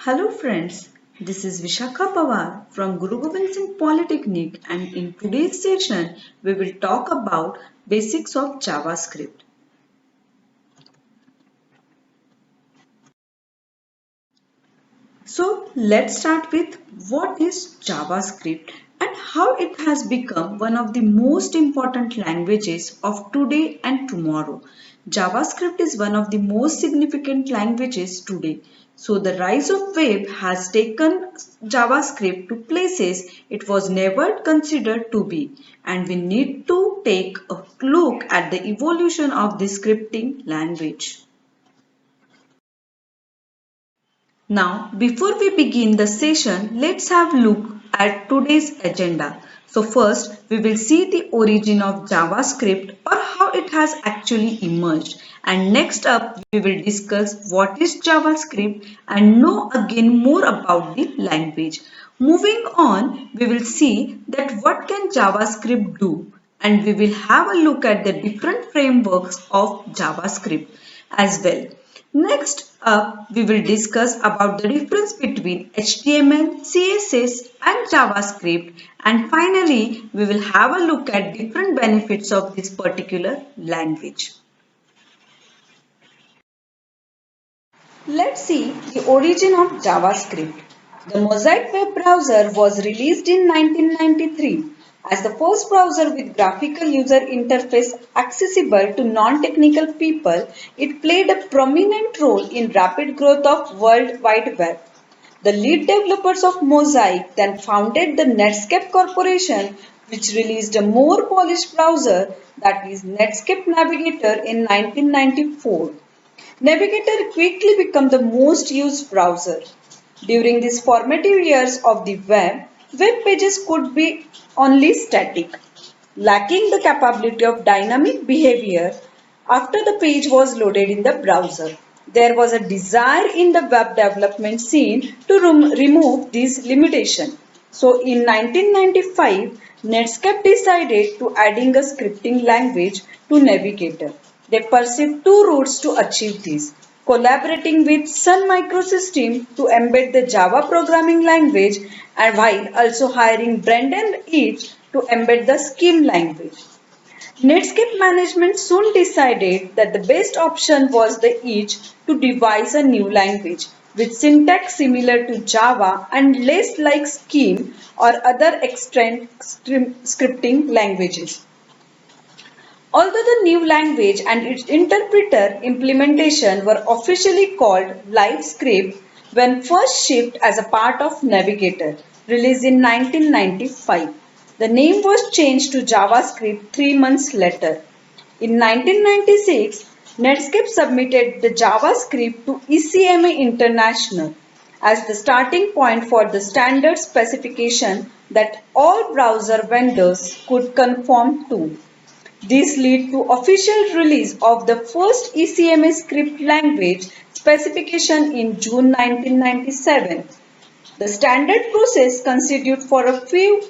Hello friends, this is Vishakha Pawar from Guru Gobind Singh Polytechnic, and in today's session we will talk about basics of JavaScript. So let's start with what is JavaScript and how it has become one of the most important languages of today and tomorrow. JavaScript is one of the most significant languages today. So the rise of web has taken JavaScript to places it was never considered to be, and we need to take a look at the evolution of this scripting language. Now, before we begin the session, let's have a look at today's agenda. So first, we will see the origin of JavaScript or how it has actually emerged. And next up, we will discuss what is JavaScript and know again more about the language. Moving on, we will see that what can JavaScript do, and we will have a look at the different frameworks of JavaScript as well. Next up, we will discuss about the difference between HTML, CSS and JavaScript, and finally we will have a look at different benefits of this particular language. Let's see the origin of JavaScript. The Mosaic web browser was released in 1993 as the first browser with graphical user interface accessible to non-technical people. It played a prominent role in rapid growth of World Wide Web. The lead developers of Mosaic then founded the Netscape Corporation, which released a more polished browser, that is Netscape Navigator, in 1994. Navigator quickly became the most used browser. During these formative years of the web pages could be only static, lacking the capability of dynamic behavior after the page was loaded in the browser. There was a desire in the web development scene to remove this limitation. So in 1995, Netscape decided to adding a scripting language to Navigator. They pursued two routes to achieve this: collaborating with Sun Microsystems to embed the Java programming language, and while also hiring Brendan Eich to embed the Scheme language. Netscape management soon decided that the best option was the Each to devise a new language with syntax similar to Java and less like Scheme or other extant scripting languages. Although the new language and its interpreter implementation were officially called LiveScript when first shipped as a part of Navigator, released in 1995, the name was changed to JavaScript 3 months later. In 1996, Netscape submitted the JavaScript to ECMA International as the starting point for the standard specification that all browser vendors could conform to. This led to official release of the first ECMA script language specification in June 1997. The standard process continued for a few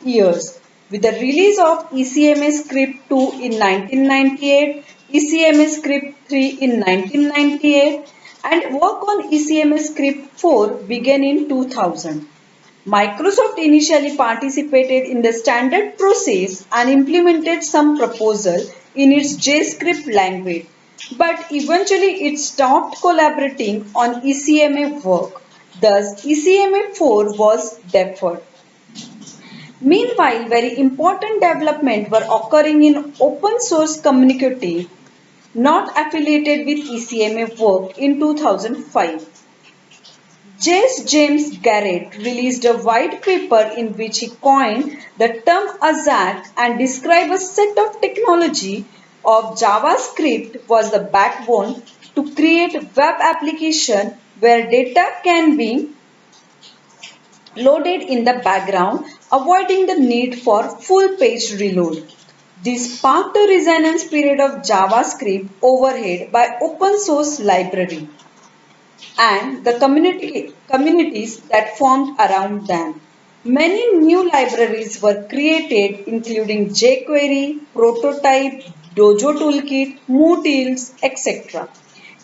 years, with the release of ECMA Script 2 in 1998, ECMA Script 3 in 1998, and work on ECMA Script 4 began in 2000. Microsoft initially participated in the standard process and implemented some proposal in its JavaScript language, but eventually it stopped collaborating on ECMA work. Thus, ECMA 4 was deferred. Meanwhile, very important developments were occurring in open source community not affiliated with ECMA work in 2005. James Garrett released a white paper in which he coined the term AZAC and described a set of technology of JavaScript was the backbone to create web application where data can be loaded in the background, avoiding the need for full page reload. This sparked a resonance period of JavaScript overhead by open source library and the communities that formed around them. Many new libraries were created including jQuery, Prototype, Dojo Toolkit, MooTools, etc.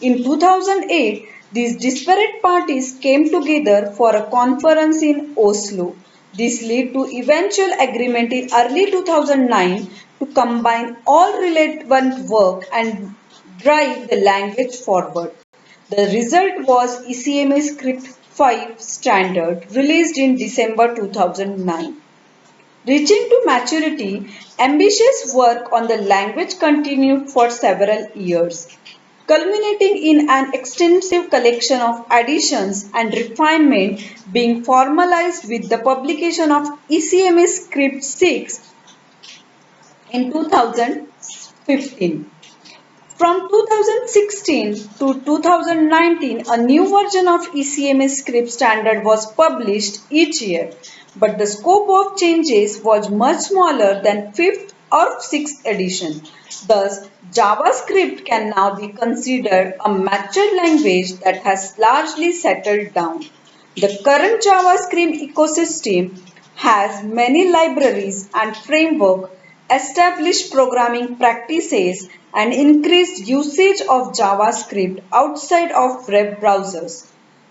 In 2008, These disparate parties came together for a conference in Oslo. This led to eventual agreement in early 2009 to combine all relevant work and drive the language forward. The result was ECMA Script 5 standard released in December 2009. Reaching to maturity, ambitious work on the language continued for several years, culminating in an extensive collection of additions and refinement being formalized with the publication of ECMA Script 6 in 2015. From 2016 to 2019, a new version of ECMA script standard was published each year, but the scope of changes was much smaller than 5th or 6th edition. Thus, JavaScript can now be considered a mature language that has largely settled down. The current JavaScript ecosystem has many libraries and frameworks, established programming practices, and increased usage of JavaScript outside of web browsers.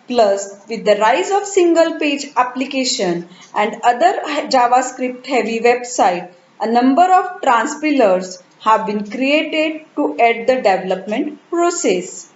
Plus, with the rise of single-page application and other JavaScript-heavy websites, a number of transpilers have been created to aid the development process.